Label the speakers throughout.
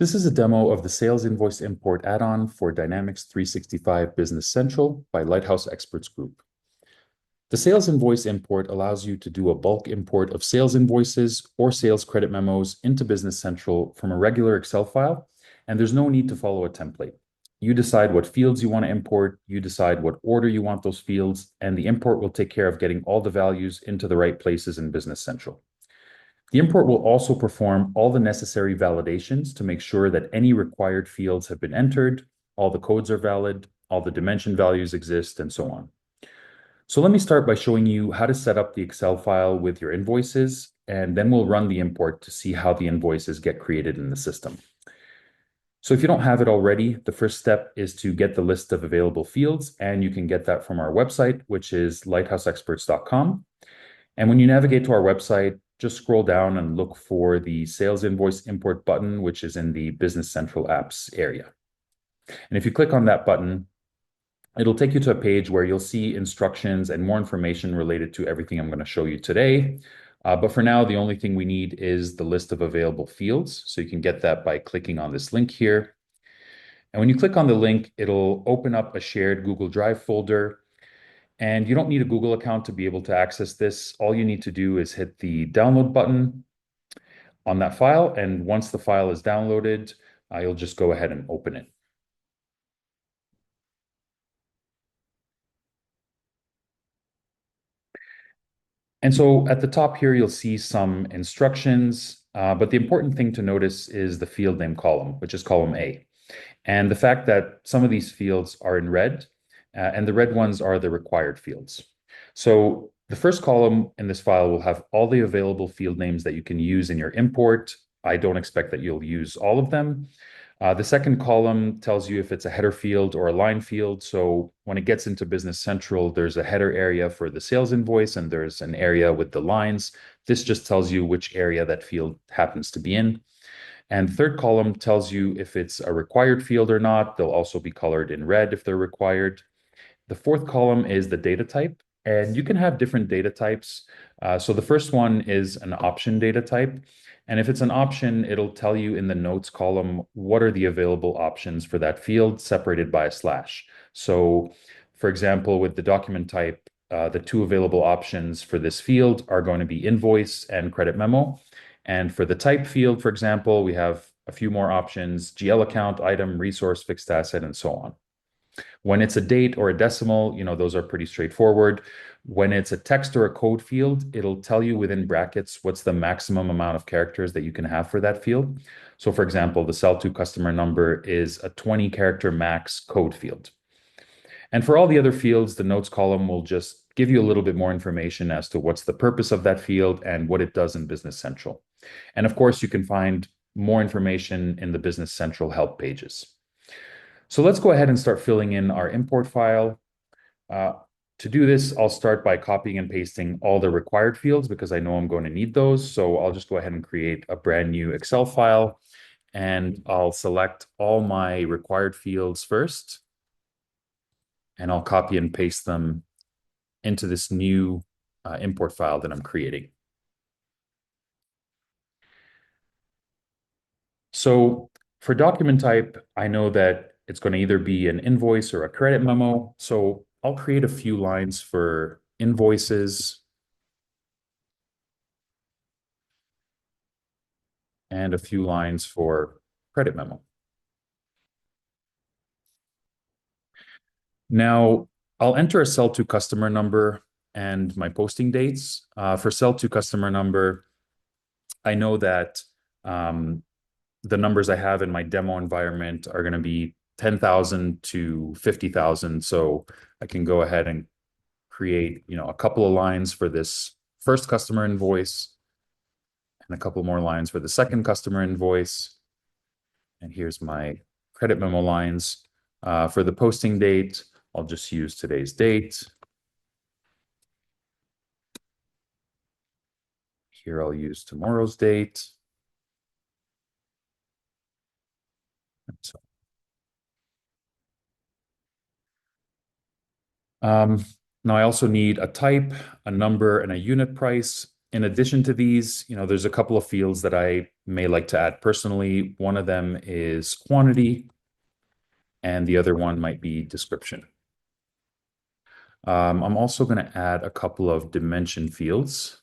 Speaker 1: This is a demo of the Sales Invoice Import add-on for Dynamics 365 Business Central by Lighthouse Experts Group. The Sales Invoice Import allows you to do a bulk import of sales invoices or sales credit memos into Business Central from a regular Excel file, and there's no need to follow a template. You decide what fields you want to import, you decide what order you want those fields, and the import will take care of getting all the values into the right places in Business Central. The import will also perform all the necessary validations to make sure that any required fields have been entered, all the codes are valid, all the dimension values exist, and so on. So let me start by showing you how to set up the Excel file with your invoices, and then we'll run the import to see how the invoices get created in the system. So if you don't have it already, the first step is to get the list of available fields, and you can get that from our website, which is lighthouseexperts.com. And when you navigate to our website, just scroll down and look for the Sales Invoice Import button, which is in the Business Central Apps area. And if you click on that button, it'll take you to a page where you'll see instructions and more information related to everything I'm going to show you today. But for now, the only thing we need is the list of available fields. So you can get that by clicking on this link here. And when you click on the link, it'll open up a shared Google Drive folder. And you don't need a Google account to be able to access this. All you need to do is hit the download button on that file. And once the file is downloaded, you'll just go ahead and open it. And so at the top here, you'll see some instructions, but the important thing to notice is the field name column, which is column A. And the fact that some of these fields are in red, and the red ones are the required fields. So the first column in this file will have all the available field names that you can use in your import. I don't expect that you'll use all of them. The second column tells you if it's a header field or a line field. So when it gets into Business Central, there's a header area for the sales invoice and there's an area with the lines. This just tells you which area that field happens to be in. And the third column tells you if it's a required field or not. They'll also be colored in red if they're required. The fourth column is the data type, and you can have different data types. So the first one is an option data type. And if it's an option, it'll tell you in the notes column what are the available options for that field separated by a slash. So for example, with the document type, the two available options for this field are going to be invoice and credit memo. And for the type field, for example, we have a few more options: GL account, item, resource, fixed asset, and so on. When it's a date or a decimal, those are pretty straightforward. When it's a text or a code field, it'll tell you within brackets what's the maximum amount of characters that you can have for that field. So for example, the sell to customer number is a 20 character max code field. And for all the other fields, the notes column will just give you a little bit more information as to what's the purpose of that field and what it does in Business Central. And of course, you can find more information in the Business Central help pages. So let's go ahead and start filling in our import file. To do this, I'll start by copying and pasting all the required fields because I know I'm going to need those. So I'll just go ahead and create a brand new Excel file, and I'll select all my required fields first, and I'll copy and paste them into this new import file that I'm creating. So for document type, I know that it's going to either be an invoice or a credit memo. So I'll create a few lines for invoices and a few lines for credit memo. Now, I'll enter a sell to customer number and my posting dates. For sell to customer number, I know that the numbers I have in my demo environment are going to be 10,000 to 50,000. So I can go ahead and create, a couple of lines for this first customer invoice and a couple more lines for the second customer invoice. And here's my credit memo lines. For the posting date, I'll just use today's date. Here I'll use tomorrow's date. And so now I also need a type, a number, and a unit price. In addition to these, there's a couple of fields that I may like to add personally. One of them is quantity, and the other one might be description. I'm also going to add a couple of dimension fields.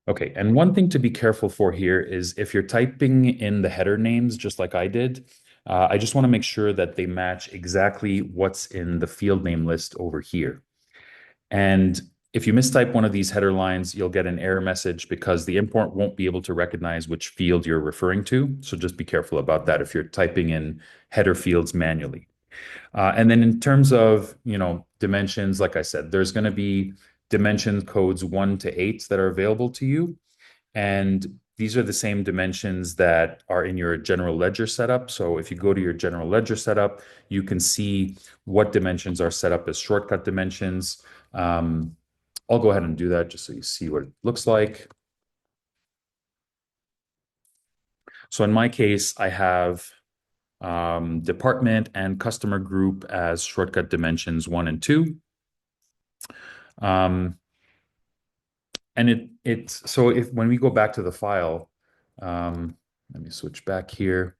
Speaker 1: Okay, and one thing to be careful for here is if you're typing in the header names, just like I did, I just want to make sure that they match exactly what's in the field name list over here. And if you mistype one of these header lines, you'll get an error message because the import won't be able to recognize which field you're referring to. So just be careful about that if you're typing in header fields manually. And then in terms of, dimensions, like I said, there's going to be dimension codes 1 to 8 that are available to you. And these are the same dimensions that are in your general ledger setup. So if you go to your general ledger setup, you can see what dimensions are set up as shortcut dimensions. I'll go ahead and do that just so you see what it looks like. So in my case, I have department and customer group as shortcut dimensions 1 and 2. Um, and so if when we go back to the file, let me switch back here.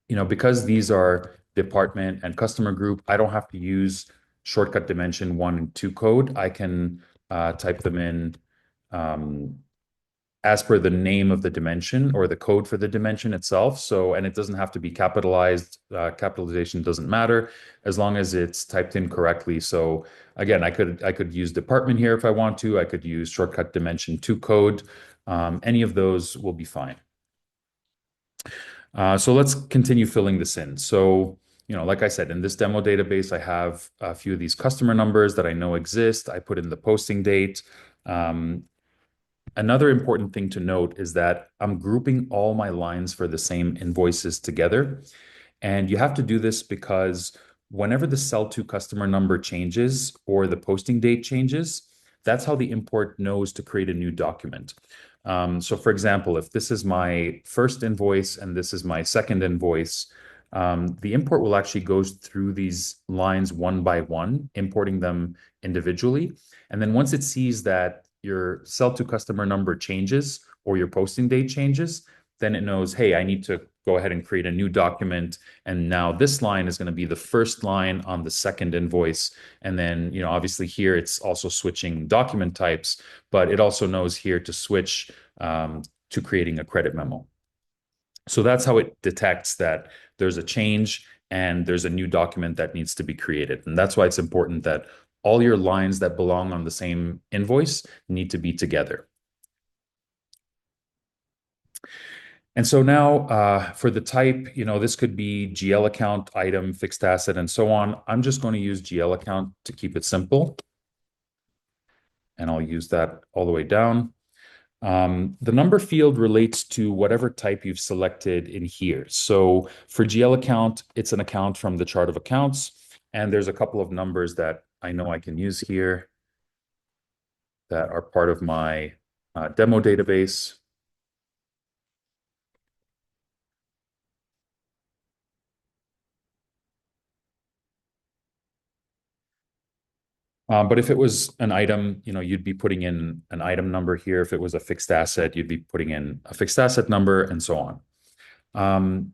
Speaker 1: Because these are department and customer group, I don't have to use shortcut dimension 1 and 2 code. I can type them in as per the name of the dimension or the code for the dimension itself. So, and it doesn't have to be capitalized. Capitalization doesn't matter as long as it's typed in correctly. So again, I could use department here if I want to. I could use shortcut dimension 2 code. Any of those will be fine. So let's continue filling this in. So, like I said, in this demo database, I have a few of these customer numbers that I know exist. I put in the posting date. Another important thing to note is that I'm grouping all my lines for the same invoices together. And you have to do this because whenever the sell to customer number changes or the posting date changes, that's how the import knows to create a new document. So for example, if this is my first invoice and this is my second invoice, the import will actually go through these lines one by one, importing them individually. And then once it sees that your sell to customer number changes or your posting date changes, then it knows, hey, I need to go ahead and create a new document. And now this line is going to be the first line on the second invoice. And then, obviously here it's also switching document types, but it also knows here to switch to creating a credit memo. So that's how it detects that there's a change and there's a new document that needs to be created. And that's why it's important that all your lines that belong on the same invoice need to be together. And so now for the type, this could be GL account, item, fixed asset, and so on. I'm just going to use GL account to keep it simple. And I'll use that all the way down. The number field relates to whatever type you've selected in here. So for GL account, it's an account from the chart of accounts. And there's a couple of numbers that I know I can use here that are part of my demo database. But if it was an item, you'd be putting in an item number here. If it was a fixed asset, you'd be putting in a fixed asset number and so on.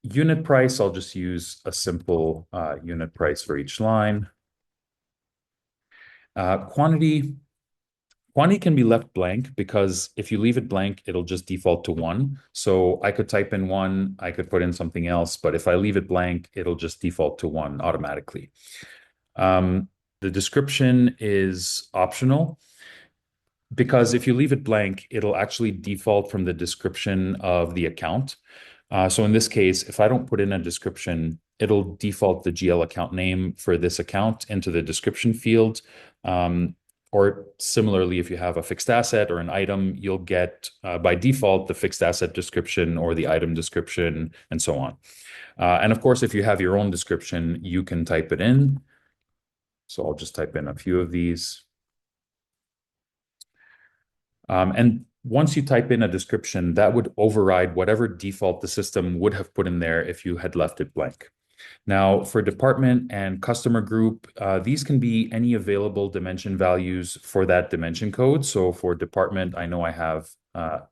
Speaker 1: Unit price, I'll just use a simple unit price for each line. Quantity can be left blank because if you leave it blank, it'll just default to 1. So I could type in 1, I could put in something else, but if I leave it blank, it'll just default to 1 automatically. The description is optional because if you leave it blank, it'll actually default from the description of the account. So in this case, if I don't put in a description, it'll default the GL account name for this account into the description field. Or similarly, if you have a fixed asset or an item, you'll get by default the fixed asset description or the item description and so on. And of course, if you have your own description, you can type it in. So I'll just type in a few of these. And once you type in a description, that would override whatever default the system would have put in there if you had left it blank. Now, for department and customer group, these can be any available dimension values for that dimension code. So for department, I know I have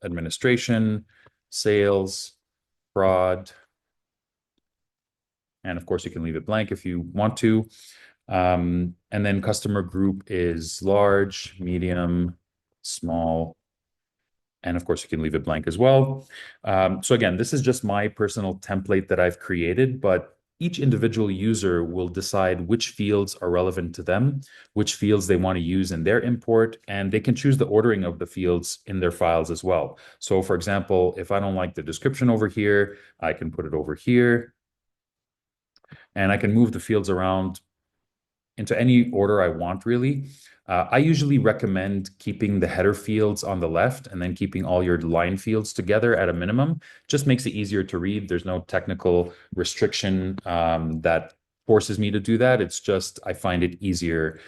Speaker 1: administration, sales, fraud, and of course you can leave it blank if you want to. And then customer group is large, medium, small, and of course, you can leave it blank as well. So again, this is just my personal template that I've created, but each individual user will decide which fields are relevant to them, which fields they want to use in their import, and they can choose the ordering of the fields in their files as well. So for example, if I don't like the description over here, I can put it over here, and I can move the fields around into any order I want, really. I usually recommend keeping the header fields on the left and then keeping all your line fields together at a minimum. Just makes it easier to read. There's no technical restriction that forces me to do that. It's just I find it easier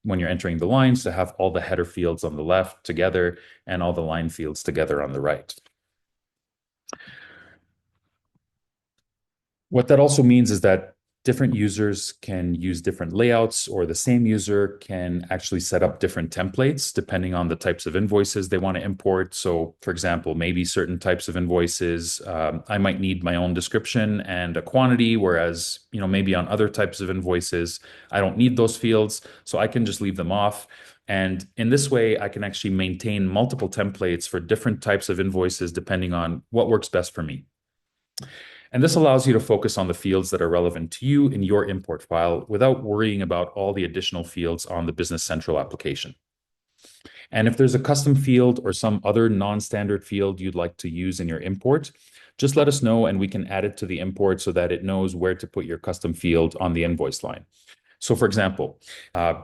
Speaker 1: when you're entering the lines to have all the header fields on the left together and all the line fields together on the right. What that also means is that different users can use different layouts, or the same user can actually set up different templates depending on the types of invoices they want to import. So, for example, maybe certain types of invoices, I might need my own description and a quantity, whereas, maybe on other types of invoices, I don't need those fields. So I can just leave them off. And in this way, I can actually maintain multiple templates for different types of invoices depending on what works best for me. And this allows you to focus on the fields that are relevant to you in your import file without worrying about all the additional fields on the Business Central application. And if there's a custom field or some other non-standard field you'd like to use in your import, just let us know and we can add it to the import so that it knows where to put your custom field on the invoice line. So for example,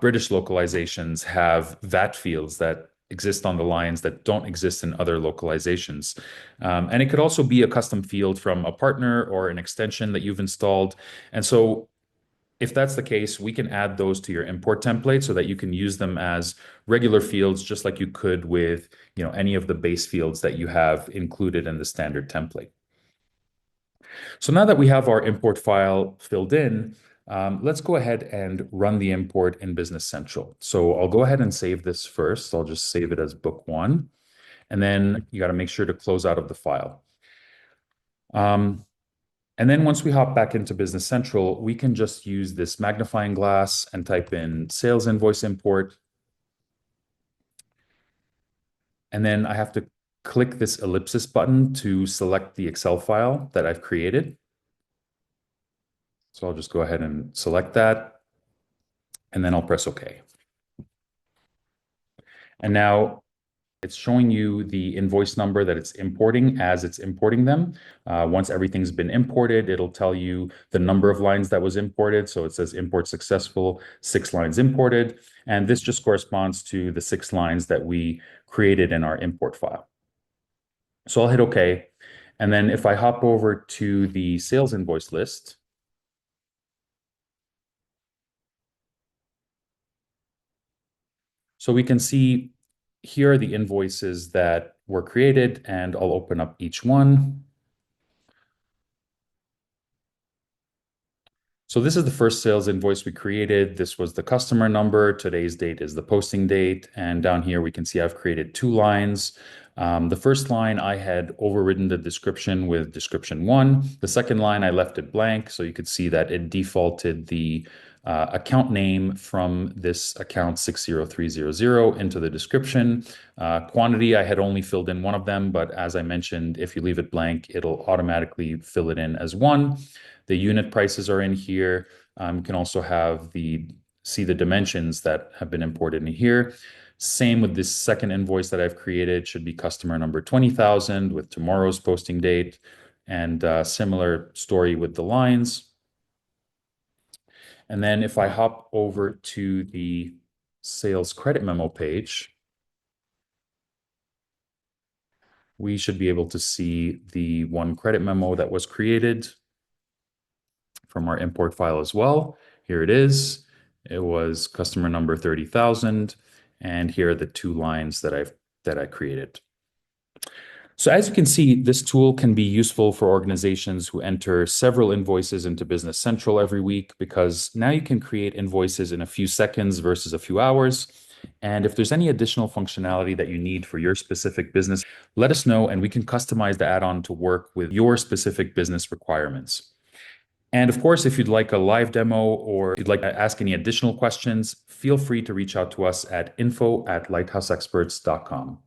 Speaker 1: British localizations have VAT fields that exist on the lines that don't exist in other localizations. And it could also be a custom field from a partner or an extension that you've installed. And so if that's the case, we can add those to your import template so that you can use them as regular fields, just like you could with, any of the base fields that you have included in the standard template. So now that we have our import file filled in, let's go ahead and run the import in Business Central. So I'll go ahead and save this first. I'll just save it as book one. And then you got to make sure to close out of the file. And then once we hop back into Business Central, we can just use this magnifying glass and type in sales invoice import. And then I have to click this ellipsis button to select the Excel file that I've created. So I'll just go ahead and select that, and then I'll press OK. And now it's showing you the invoice number that it's importing as it's importing them. Once everything's been imported, it'll tell you the number of lines that was imported. So it says import successful, 6 lines imported. And this just corresponds to the 6 lines that we created in our import file. So I'll hit OK. And then if I hop over to the sales invoice list, so we can see here are the invoices that were created, and I'll open up each one. So this is the first sales invoice we created. This was the customer number. Today's date is the posting date. And down here, we can see I've created 2 lines. The first line, I had overridden the description with description 1. The second line, I left it blank. So you could see that it defaulted the account name from this account 60300 into the description. Quantity, I had only filled in one of them, but as I mentioned, if you leave it blank, it'll automatically fill it in as 1. The unit prices are in here. You can also see the dimensions that have been imported in here. Same with this second invoice that I've created, should be customer number 20,000 with tomorrow's posting date, and similar story with the lines. And then if I hop over to the sales credit memo page, we should be able to see the one credit memo that was created from our import file as well. Here it is. It was customer number 30,000, and here are the 2 lines that I created. So as you can see, this tool can be useful for organizations who enter several invoices into Business Central every week, because now you can create invoices in a few seconds versus a few hours. And if there's any additional functionality that you need for your specific business, let us know and we can customize the add-on to work with your specific business requirements. And of course, if you'd like a live demo or you'd like to ask any additional questions, feel free to reach out to us at info@lighthouseexperts.com.